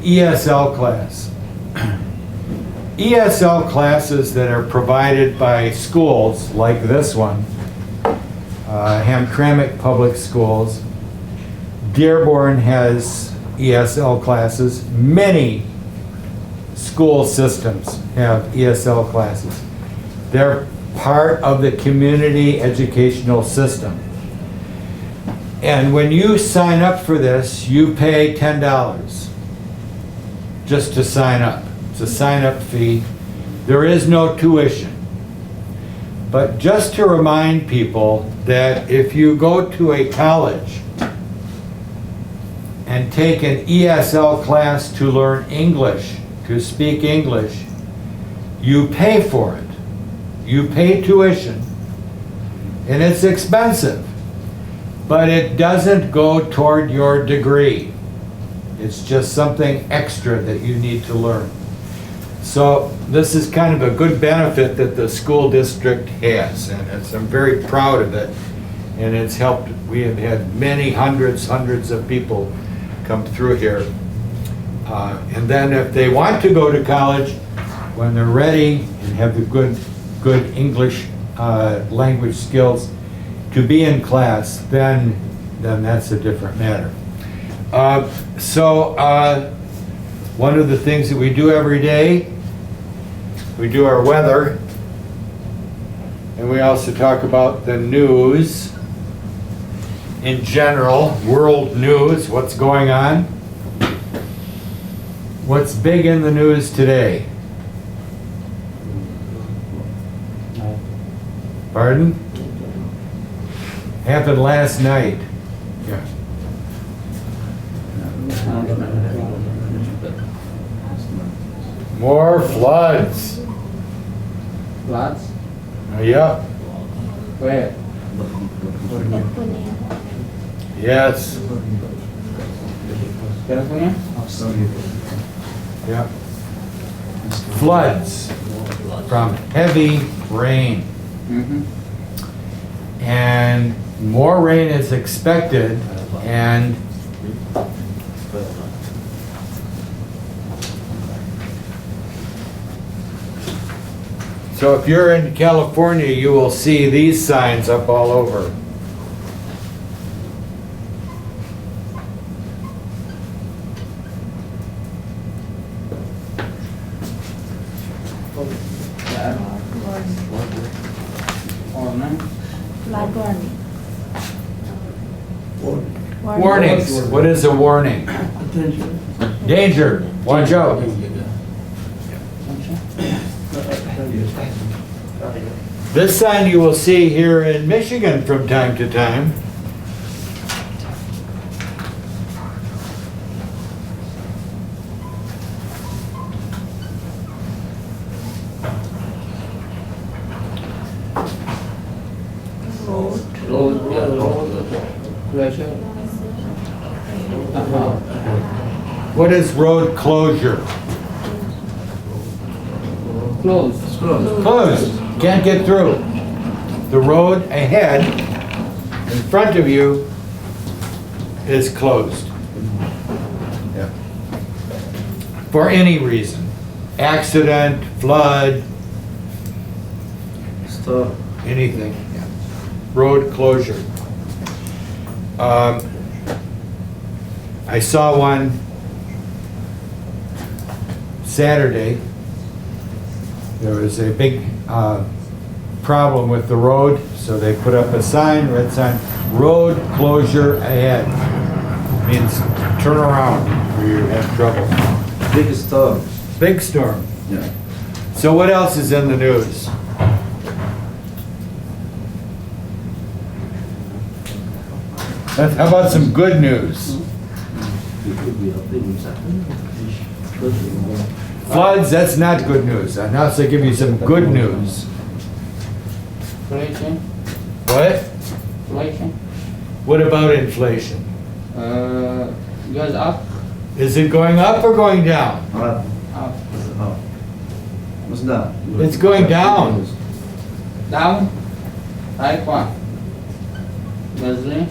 ESL class. ESL classes that are provided by schools like this one, Hamtramck Public Schools. Dearborn has ESL classes. Many school systems have ESL classes. They're part of the community educational system. And when you sign up for this, you pay $10 just to sign up. It's a sign-up fee. There is no tuition. But just to remind people that if you go to a college and take an ESL class to learn English, to speak English, you pay for it. You pay tuition, and it's expensive, but it doesn't go toward your degree. It's just something extra that you need to learn. So this is kind of a good benefit that the school district has, and I'm very proud of it, and it's helped. We have had many hundreds of people come through here. And then if they want to go to college, when they're ready and have the good English language skills to be in class, then that's a different matter. One of the things that we do every day, we do our weather, and we also talk about the news in general, world news, what's going on. What's big in the news today? Pardon? Happened last night. Yeah. More floods. Floods? Yeah. Where? Yes. California? Yeah. Floods from heavy rain. And more rain is expected, and so if you're in California, you will see these signs up all over. Warnings. What is a warning? Danger. Watch out. This sign you will see here in Michigan from time to time. What is road closure? Closed. Closed. Can't get through. The road ahead, in front of you, is closed. Yeah. For any reason. Accident, flood, anything. Yeah. Road closure. I saw one Saturday. There was a big problem with the road, so they put up a sign, red sign, road closure ahead. Means turn around or you have trouble. Big storm. Big storm. Yeah. So what else is in the news? How about some good news? Floods, that's not good news. Now let's give you some good news. Inflation? What? Inflation? What about inflation? Goes up? Is it going up or going down? Up. What's that? It's going down. Down? Like what? Gasoline?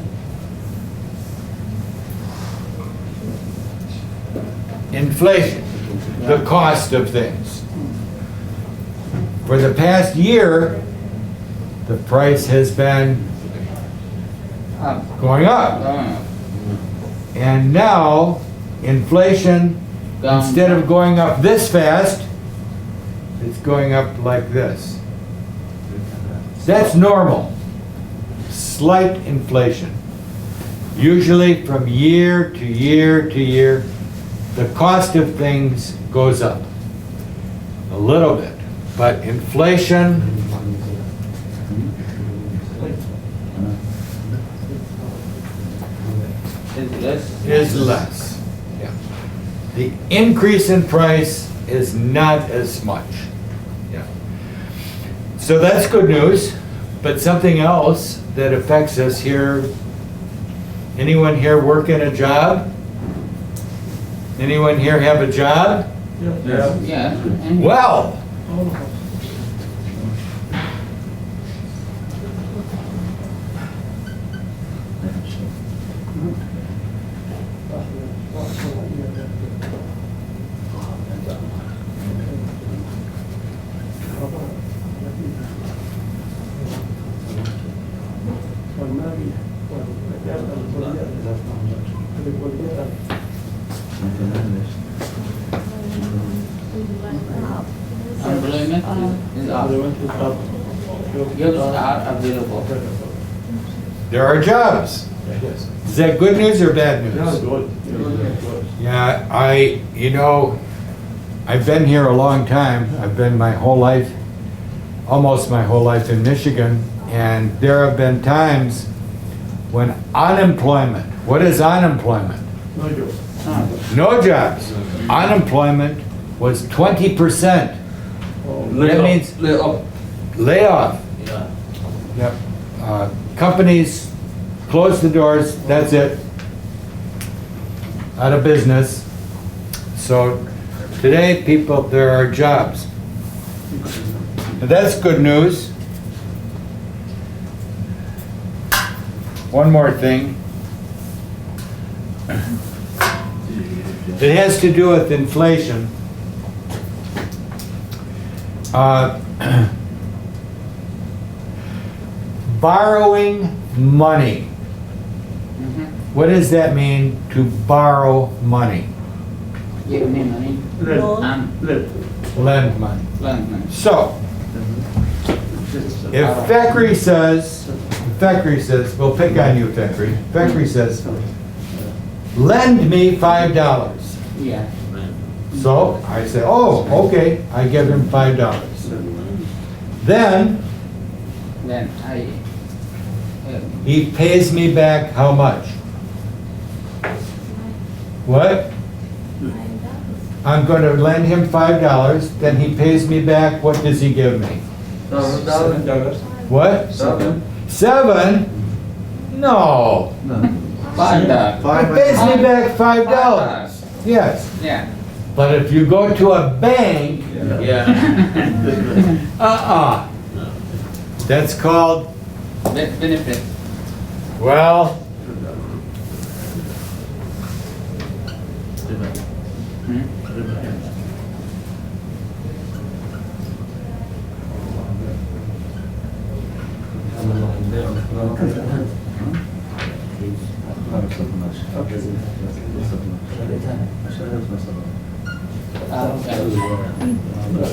inflation, the cost of things. For the past year, the price has been Up. going up. Down. And now, inflation, Down. instead of going up this fast, it's going up like this. That's normal. Slight inflation. Usually from year to year to year, the cost of things goes up a little bit. But inflation Is less. is less. Yeah. The increase in price is not as much. Yeah. So that's good news, but something else that affects us here, anyone here working a job? Anyone here have a job? Yeah. And Well, employment is up. Jobs are available. there are jobs. Is that good news or bad news? Yeah, I've been here a long time. I've been my whole life, almost my whole life in Michigan, and there have been times when unemployment, what is unemployment? No jobs. Unemployment was 20%. That means layoff. Yeah. Yep. Companies close the doors, that's it. Out of business. So today, people, there are jobs. And that's good news. One more thing. It has to do with inflation. Borrowing money. What does that mean, to borrow money? Give me money. And Lend money. lend money. So, if Thackeray says, we'll pick on you, Thackeray. Thackeray says, lend me $5. Yeah. So I say, oh, okay, I give him $5. Then Then I he pays me back how much? What? I'm going to lend him $5, then he pays me back, what does he give me? What? $7? No. $5. He pays me back $5. Yes. Yeah. But if you go to a bank, that's called, Benefit. well,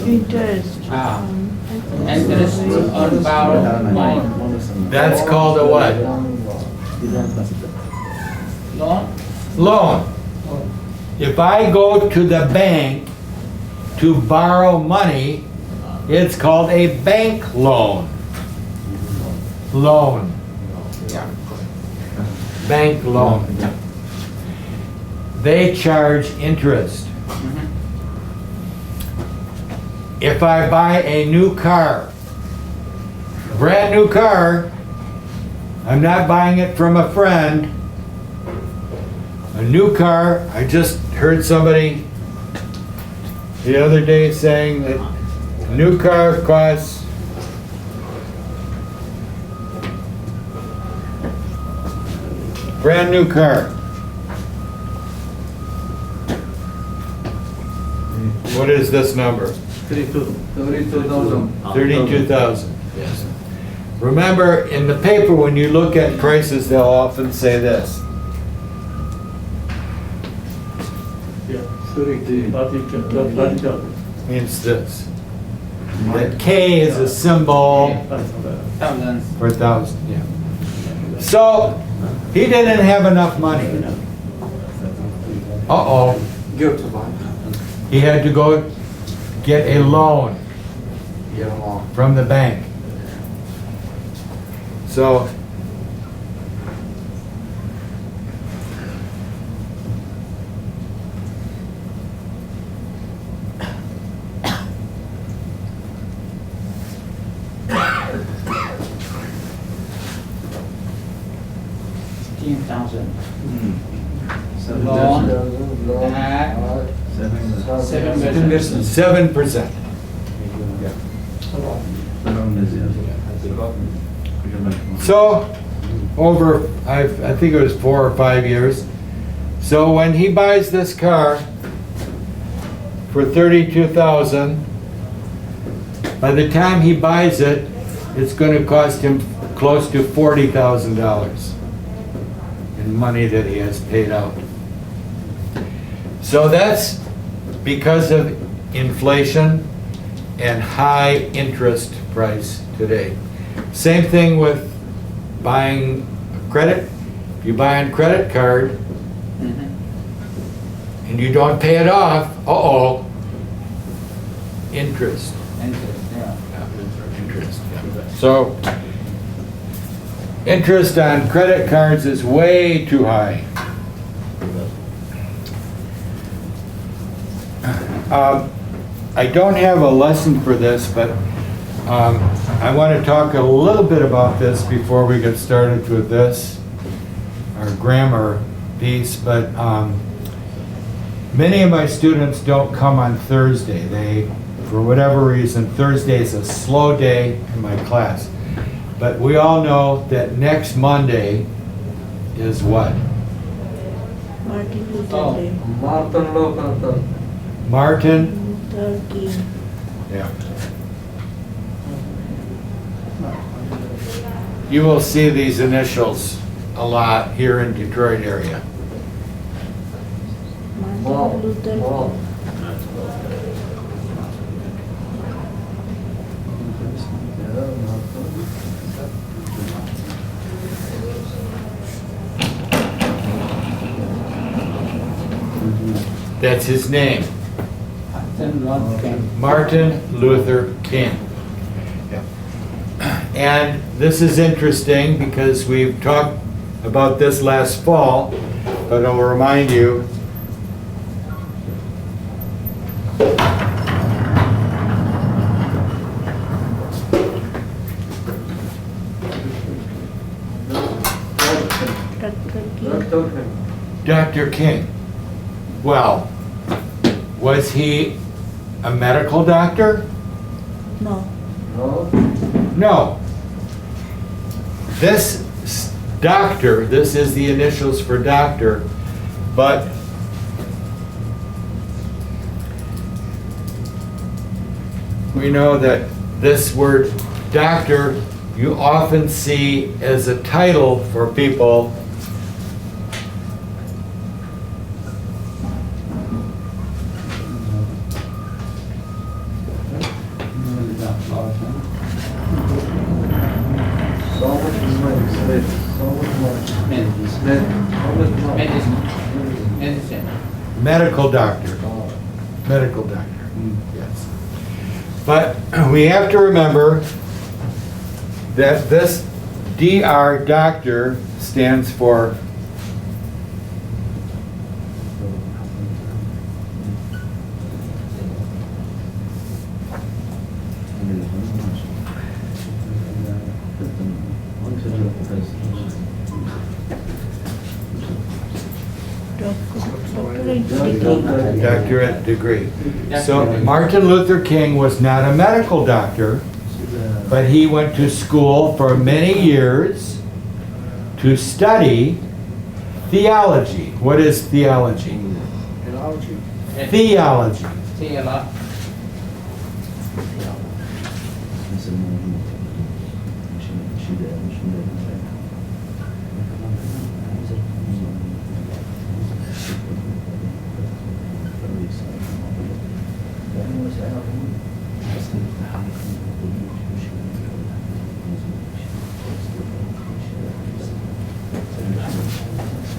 Interest. Interest on borrowed money. that's called a what? Loan. Loan. If I go to the bank to borrow money, it's called a bank loan. Loan. Yeah. Bank loan. They charge interest. If I buy a new car, brand new car, I'm not buying it from a friend. A new car, I just heard somebody the other day saying that a new car costs brand new car What is this number? 32,000. 32,000. Yes. Remember, in the paper, when you look at prices, they'll often say this. Yeah, 32,000. Means this. That K is a symbol Thousands. for 1,000. Yeah. So he didn't have enough money. Uh-oh. Give to bank. He had to go get a loan Give them all. from the bank. So $15,000. Seven Loan. loan. At 7%. 7%. So over, I think it was 4 or 5 years. So when he buys this car for 32,000, by the time he buys it, it's going to cost him close to $40,000 in money that he has paid out. So that's because of inflation and high interest price today. Same thing with buying credit. If you buy on credit card and you don't pay it off, uh-oh, interest. Interest, yeah. Interest, yeah. So, interest on credit cards is way too high. I don't have a lesson for this, but I want to talk a little bit about this before we get started with this, our grammar piece, but many of my students don't come on Thursday. They, for whatever reason, Thursday is a slow day in my class. But we all know that next Monday is what? Martin Luther Oh. Day. Martin Luther. Martin? Luther King. Yeah. You will see these initials a lot here in Detroit area. Martin Luther Wow. King. That's his name, $10,000. Martin Luther King. Yeah. And this is interesting because we've talked about this last fall, but I'll remind you. Dr. King. Dr. King. Well, was he a medical doctor? No. No. No. This doctor, this is the initials for doctor, but we know that this word doctor you often see as a title for people So much money. Smith. So much money. Smith. How much money? Medicine. Medicine. medical doctor. Medical doctor, yes. But we have to remember that this DR, doctor, stands for doctorate degree. So Martin Luther King was not a medical doctor, but he went to school for many years to study theology. What is theology? Theology. See a lot.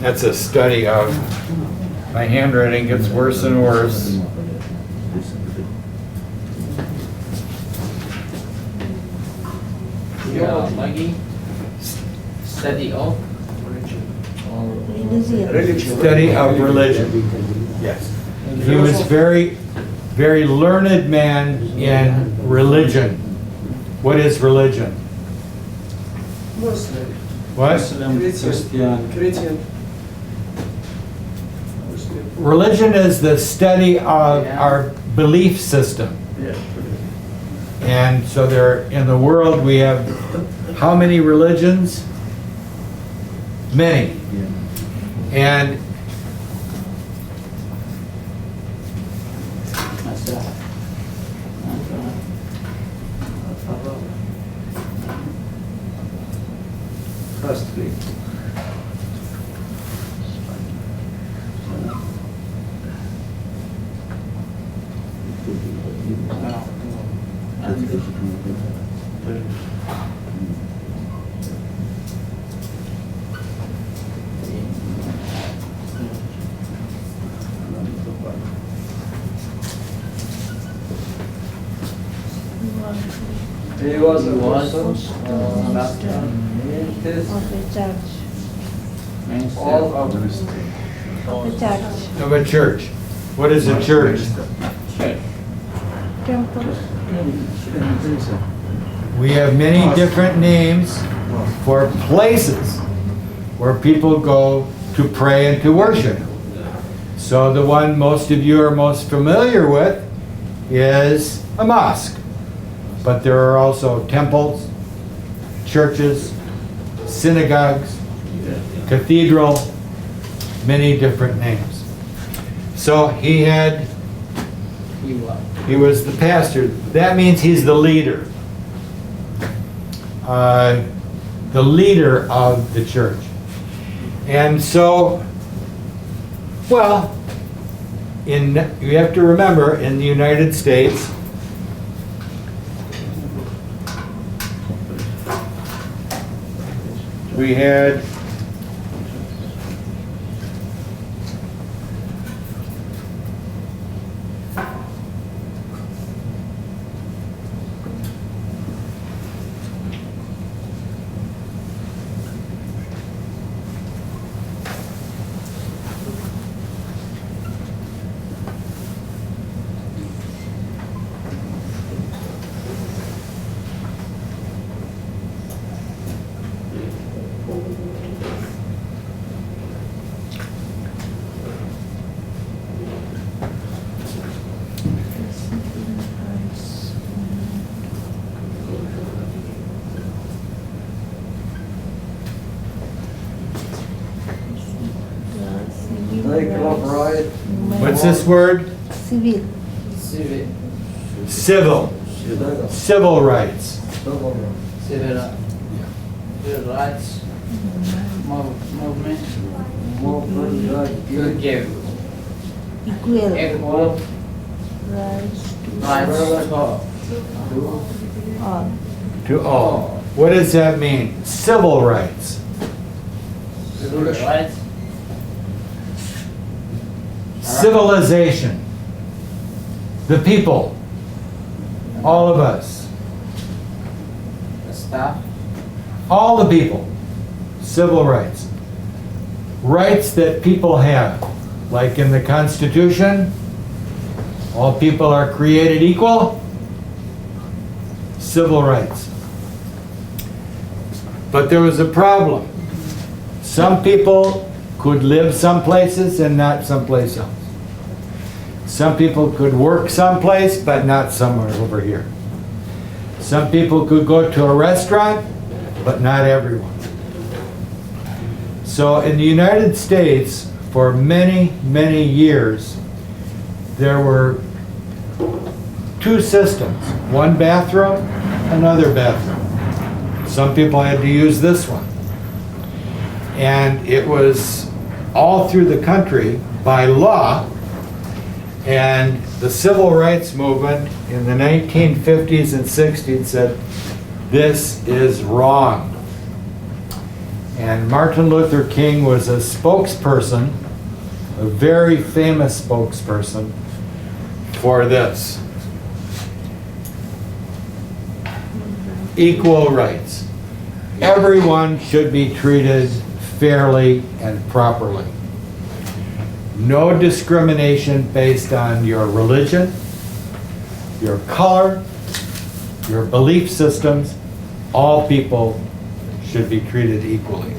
That's a study of, my handwriting gets worse and worse. Yeah, Maggie. Study of Religion. Study of religion. Yes. He was very learned man in religion. What is religion? Muslim. What? Christian. Religion is the study of our belief system. And so there, in the world, we have how many religions? Many. And Firstly. He was a person, Of a church. all of Of a church. of a church. What is a church? Temple. We have many different names for places where people go to pray and to worship. So the one most of you are most familiar with is a mosque. But there are also temples, churches, synagogues, cathedral, many different names. So he was the pastor. That means he's the leader. The leader of the church. And so, well, you have to remember, in the United States, we had they collaborate. what's this word? Civil. Civil. Civil. Civil rights. Civil rights movement. You give Equal. equal Rights rights to all. To all. What does that mean? Civil rights. rights. Civilization. The people. All of us. Staff. All the people. Civil rights. Rights that people have. Like in the Constitution, all people are created equal. Civil rights. But there was a problem. Some people could live some places and not someplace else. Some people could work someplace, but not somewhere over here. Some people could go to a restaurant, but not everyone. So in the United States, for many, many years, there were two systems, one bathroom, another bathroom. Some people had to use this one. And it was all through the country by law. And the civil rights movement in the 1950s and 60s said, this is wrong. And Martin Luther King was a spokesperson, a very famous spokesperson for this. Equal rights. Everyone should be treated fairly and properly. No discrimination based on your religion, your color, your belief systems. All people should be treated equally.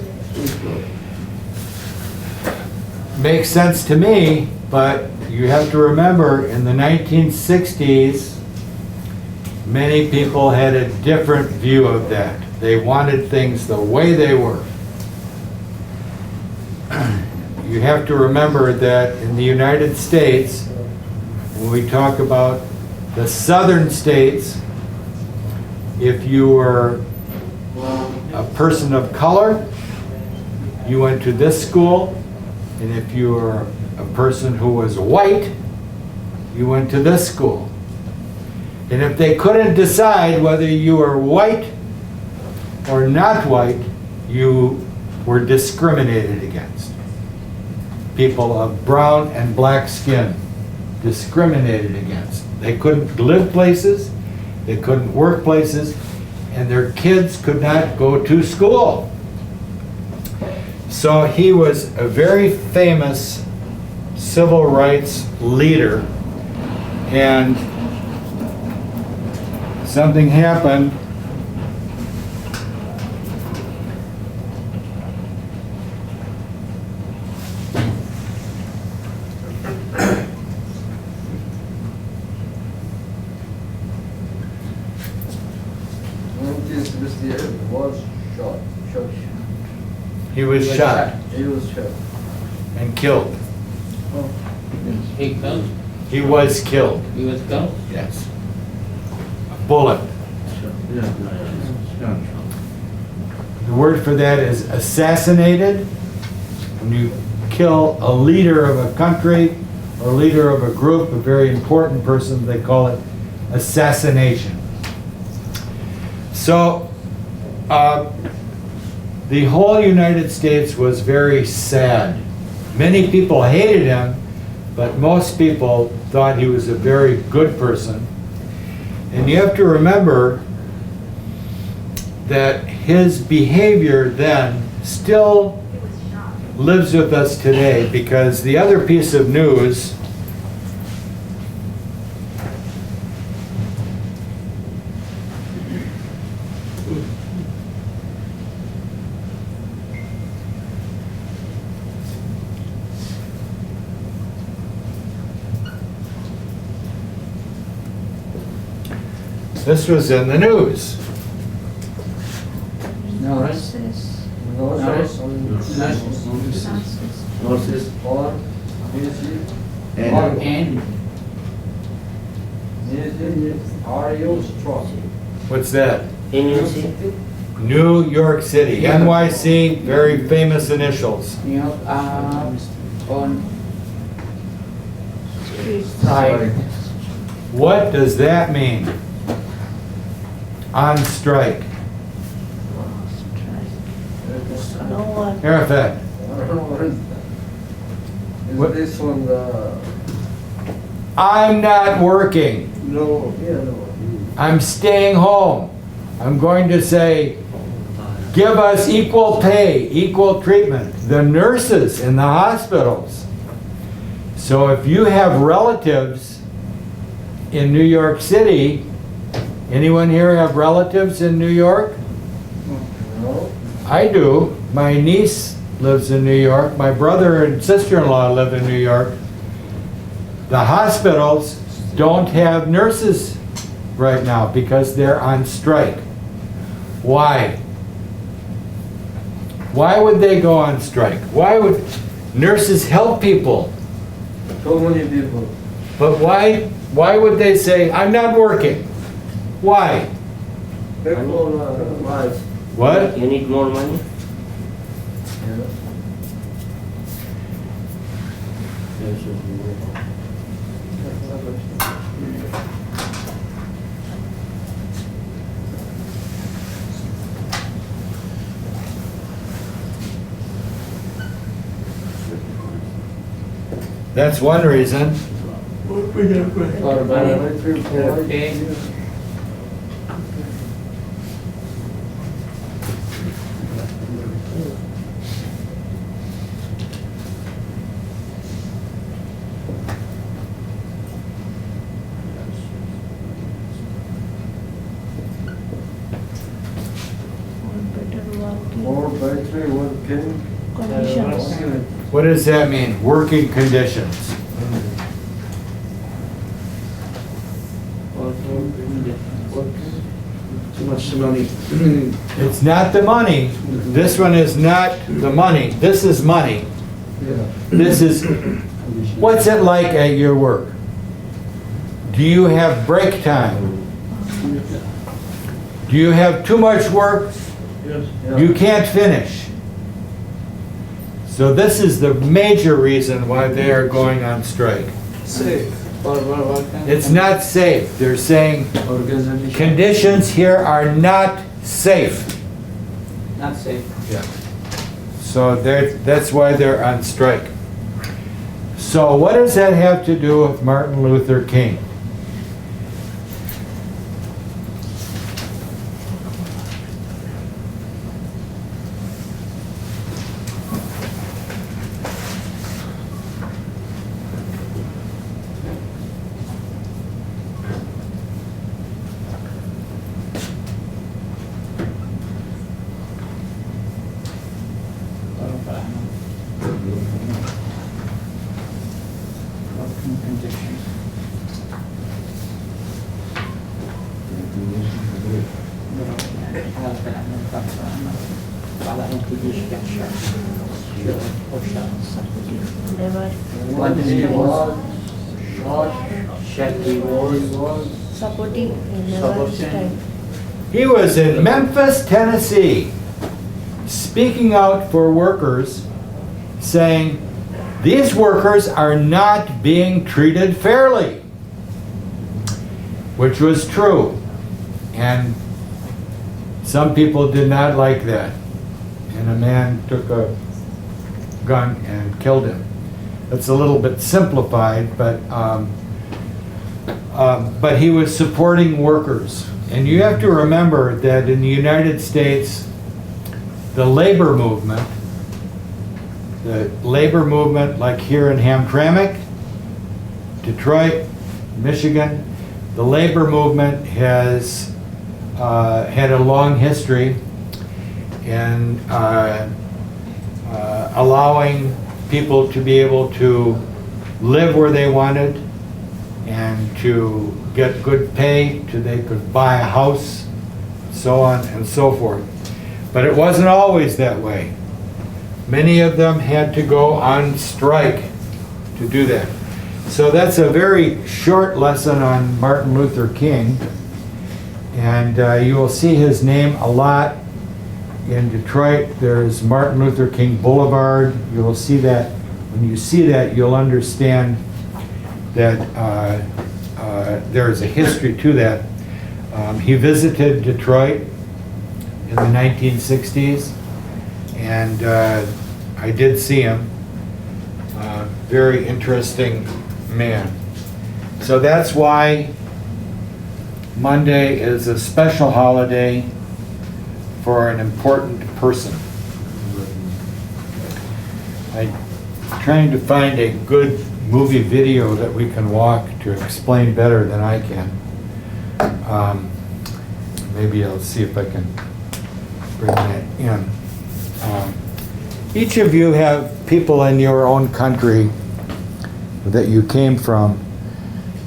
Makes sense to me, but you have to remember in the 1960s, many people had a different view of that. They wanted things the way they were. You have to remember that in the United States, when we talk about the southern states, if you were a person of color, you went to this school, and if you were a person who was white, you went to this school. And if they couldn't decide whether you were white or not white, you were discriminated against. People of brown and black skin, discriminated against. They couldn't live places, they couldn't work places, and their kids could not go to school. So he was a very famous civil rights leader, and something happened. Was shot. He was shot He was shot. and killed. He killed? He was killed, He was killed? yes. A bullet. The word for that is assassinated. When you kill a leader of a country or leader of a group, a very important person, they call it assassination. So, the whole United States was very sad. Many people hated him, but most people thought he was a very good person. And you have to remember that his behavior then still lives with us today, because the other piece of news this was in the news. No, right? Nurses, No, Nurse. nurses. Nurses or music. And Music. Are you strong? What's that? Music. New York City, NYC, very famous initials. New York on Streets. strike. What does that mean? On strike. No one. Arafat, Is What? this one the... I'm not working. No, yeah, no. I'm staying home. I'm going to say, give us equal pay, equal treatment. The nurses in the hospitals. So if you have relatives in New York City, anyone here have relatives in New York? No. I do. My niece lives in New York. My brother and sister-in-law live in New York. The hospitals don't have nurses right now because they're on strike. Why? Why would they go on strike? Why would nurses help people? So many people. But why Why would they say, I'm not working? Why? People, life. What? You need more money? That's one reason. or money, pay. Better working 4 by 3 working. conditions. What does that mean? Working conditions. Too much money. It's not the money. This one is not the money. This is money. Yeah. This is, what's it like at your work? Do you have break time? Do you have too much work? Yeah. You can't finish. So this is the major reason why they are going on strike. Safe. It's not safe. They're saying Organization. conditions here are not safe. Not safe. Yeah. So that's why they're on strike. So what does that have to do with Martin Luther King? Working conditions. Never What is it? Short. Was. supporting, never time. He was in Memphis, Tennessee, speaking out for workers, saying, these workers are not being treated fairly, which was true. And some people did not like that. And a man took a gun and killed him. That's a little bit simplified, but he was supporting workers. And you have to remember that in the United States, the labor movement, like here in Hamtramck, Detroit, Michigan, the labor movement has had a long history in allowing people to be able to live where they wanted and to get good pay, till they could buy a house, so on and so forth. But it wasn't always that way. Many of them had to go on strike to do that. So that's a very short lesson on Martin Luther King. And you will see his name a lot in Detroit. There's Martin Luther King Boulevard. You will see that. When you see that, you'll understand that there's a history to that. He visited Detroit in the 1960s, and I did see him. Very interesting man. So that's why Monday is a special holiday for an important person. I'm trying to find a good movie video that we can walk to explain better than I can. Maybe I'll see if I can bring that in. Each of you have people in your own country that you came from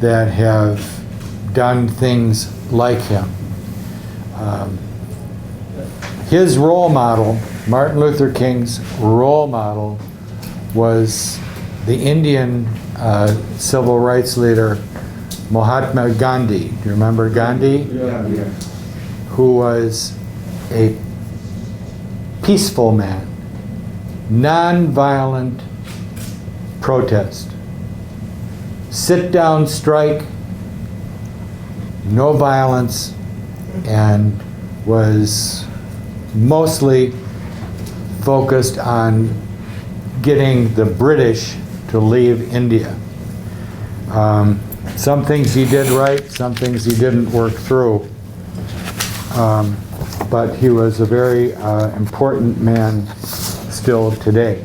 that have done things like him. His role model, Martin Luther King's role model, was the Indian civil rights leader Mahatma Gandhi. Do you remember Gandhi? Yeah. Who was a peaceful man, non-violent protest. Sit-down strike, no violence, and was mostly focused on getting the British to leave India. Some things he did right, some things he didn't work through. But he was a very important man still today.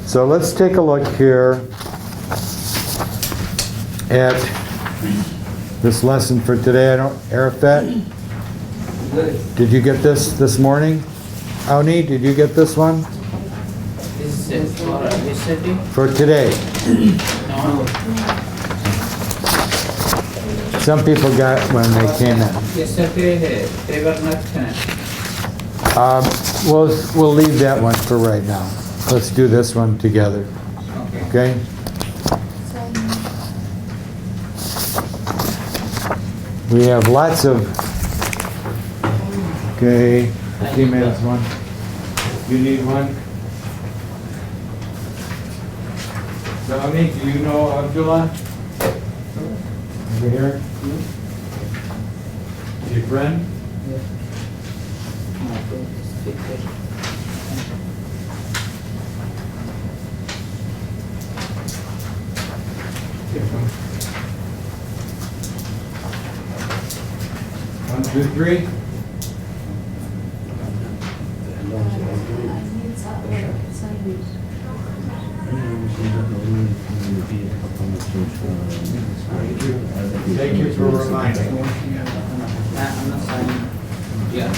So let's take a look here at this lesson for today. Arafat, did you get this morning? Auni, did you get this one? This is for yesterday? For today. No. Some people got when they came in. Yesterday they were not finished. We'll leave that one for right now. Let's do this one together. Okay. Okay? We have lots of. Okay, the females one. You need one? Rami, do you know Abdullah? Over here? Your friend? One, two, three. Thank you for reminding me. I'm not signing. Yeah.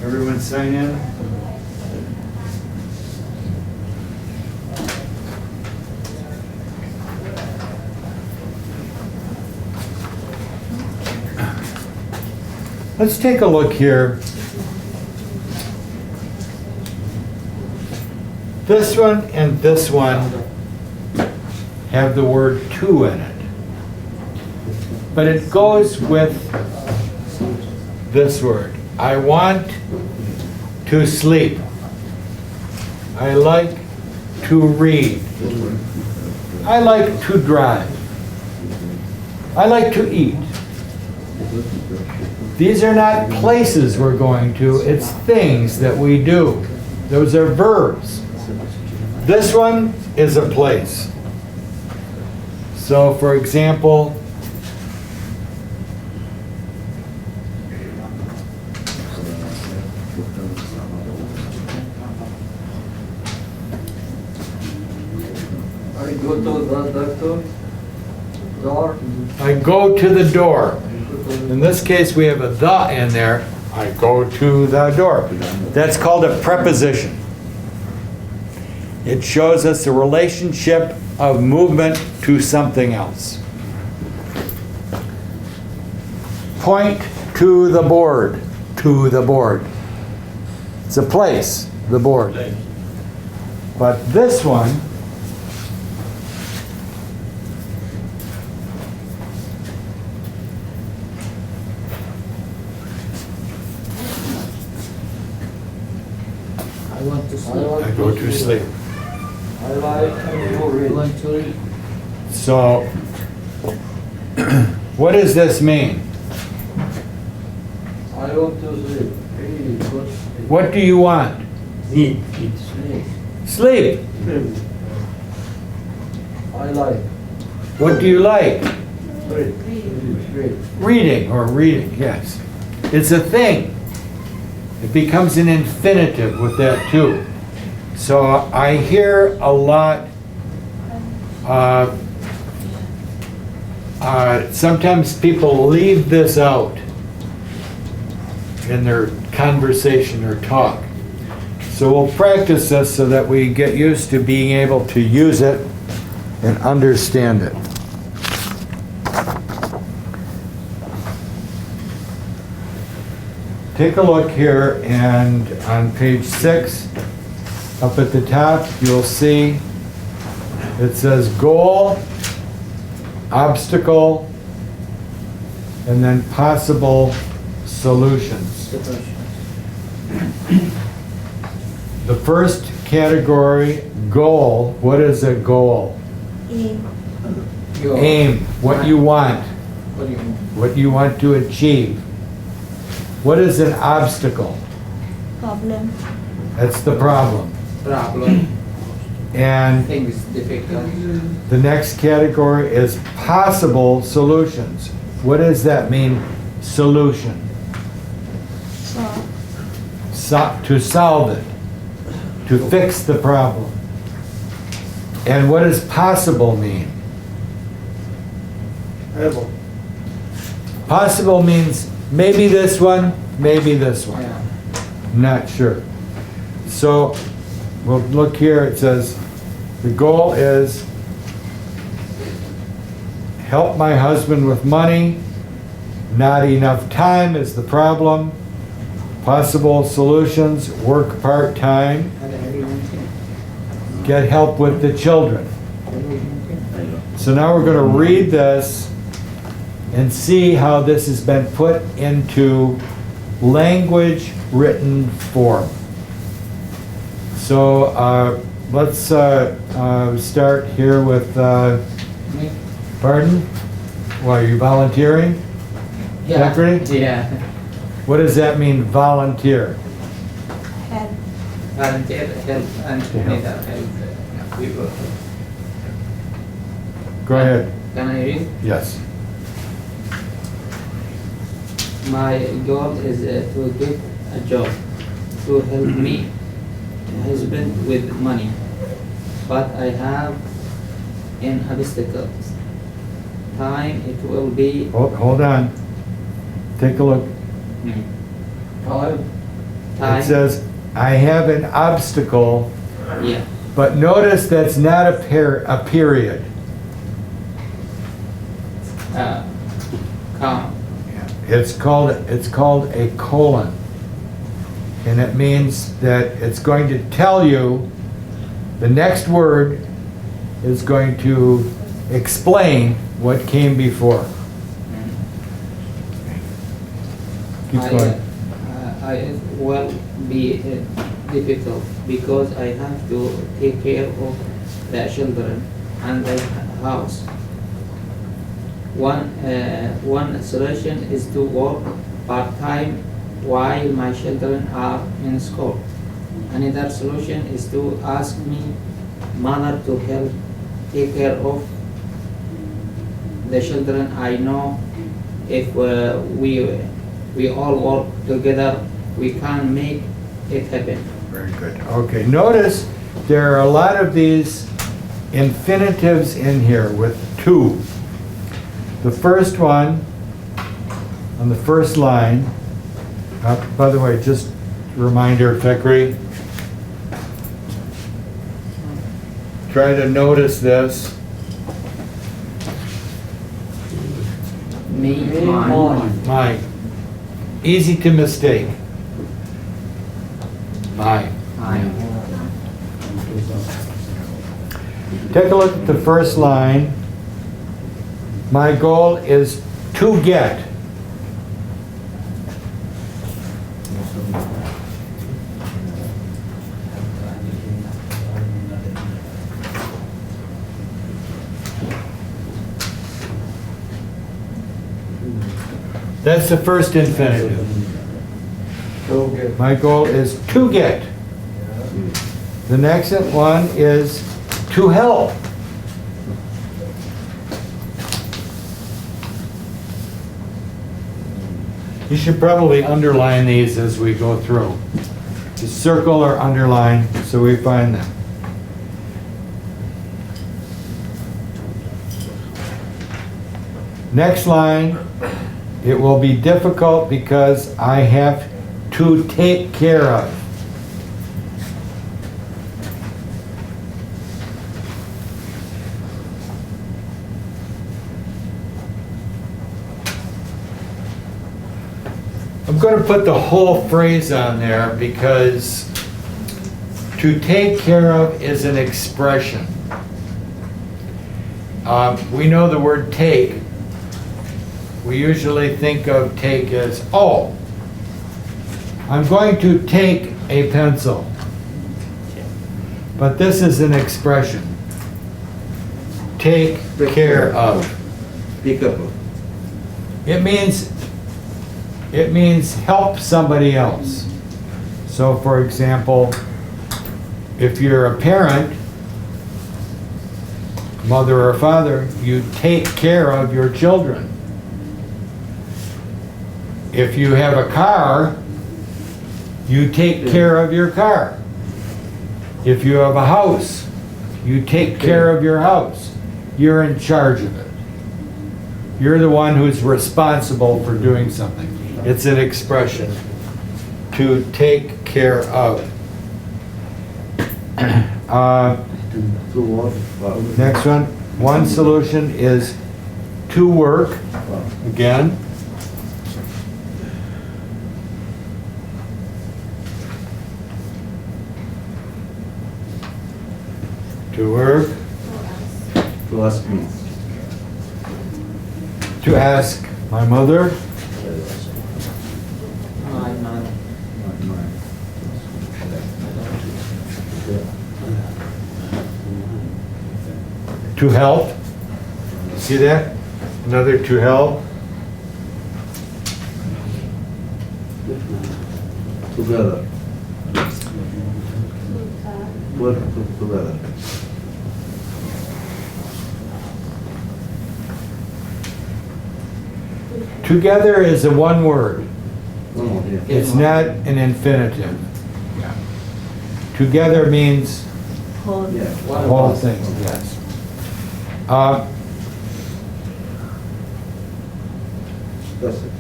Everyone sign in? Let's take a look here. This one and this one have the word to in it. But it goes with this word. I want to sleep. I like to read. I like to drive. I like to eat. These are not places we're going to, it's things that we do. Those are verbs. This one is a place. So, for example, I go to the doctor, door. I go to the door. In this case, we have a the in there. I go to the door. That's called a preposition. It shows us a relationship of movement to something else. Point to the board. To the board. It's a place, the board. But this one, I want to sleep. I go to sleep. I like to I read. want to read. So, what does this mean? I want to sleep. Hey, good. What do you want? Sleep. Sleep. I like. What do you like? Read. Read. Reading or reading, yes. It's a thing. It becomes an infinitive with that too. So I hear a lot, sometimes people leave this out in their conversation or talk. So we'll practice this so that we get used to being able to use it and understand it. Take a look here, and on page 6, up at the top, you'll see it says goal, obstacle, and then possible solutions. The first category, goal, what is a goal? Aim. Aim, what you want, What do you mean? what you want to achieve. What is an obstacle? Problem. That's the problem. Problem. And Things difficult. the next category is possible solutions. What does that mean, solution? To solve it, to fix the problem. And what does possible mean? Able. Possible means maybe this one, maybe this one. Yeah. Not sure. So, we'll look here, it says, the goal is help my husband with money, not enough time is the problem, possible solutions, work part-time, get help with the children. So now we're going to read this and see how this has been put into language written form. So let's start here with, pardon? Why, are you volunteering? Yeah. Zachary? Yeah. What does that mean, volunteer? Help. Volunteer help and help. help people. Go ahead. Can I read? Yes. My goal is to get a job to help me husband with money, but I have an obstacle. Time it will be. Hold on. Take a look. Time. Time. It says, I have an obstacle, Yeah. but notice that's not a period. Come. It's called a colon. And it means that it's going to tell you, the next word is going to explain what came before. Keep going. It will be difficult because I have to take care of the children and the house. One solution is to work part-time while my children are in school. Another solution is to ask me mother to help take care of the children. I know if we all work together, we can make it happen. Very good. Okay, notice there are a lot of these infinitives in here with to. The first one, on the first line, by the way, just a reminder, Fekri, try to notice this. Me, Mine. Mine. Easy to mistake. Mine. Take a look at the first line. My goal is to get. That's the first infinitive. Go get. My goal is to get. The next one is to help. You should probably underline these as we go through. Just circle or underline so we find them. Next line, it will be difficult because I have to take care of. I'm going to put the whole phrase on there because to take care of is an expression. We know the word take. We usually think of take as, oh, I'm going to take a pencil. But this is an expression. Take care of. Pick up. It means help somebody else. So for example, if you're a parent, mother or father, you take care of your children. If you have a car, you take care of your car. If you have a house, you take care of your house. You're in charge of it. You're the one who's responsible for doing something. It's an expression. To take care of. To what? Next one. One solution is to work. Again. To work. To ask me. To ask my mother. my mother. To help. See that? Another to help. Together. Work together. Together is a one word. Oh, yeah. It's not an infinitive. Together means Whole. Yeah. the whole thing, yes. That's it.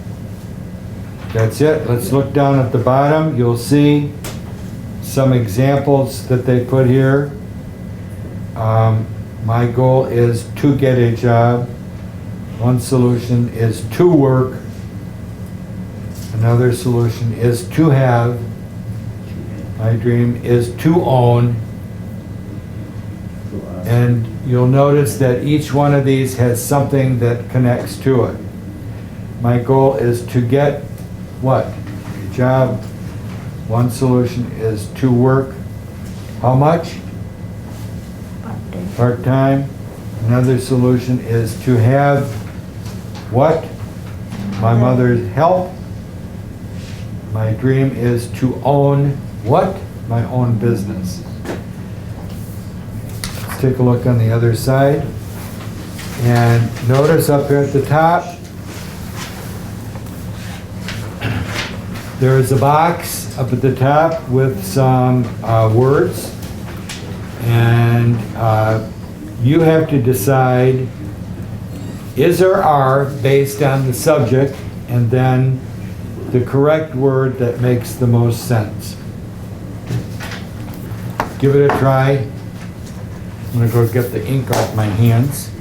That's it. Let's look down at the bottom. You'll see some examples that they put here. My goal is to get a job. One solution is to work. Another solution is to have. My dream is to own. And you'll notice that each one of these has something that connects to it. My goal is to get what? A job. One solution is to work. How much? Part-time. Part-time. Another solution is to have what? My mother's help. My dream is to own what? My own business. Let's take a look on the other side. And notice up here at the top, there is a box up at the top with some words. And you have to decide is or are based on the subject, and then the correct word that makes the most sense. Give it a try. I'm gonna go get the ink off my hands.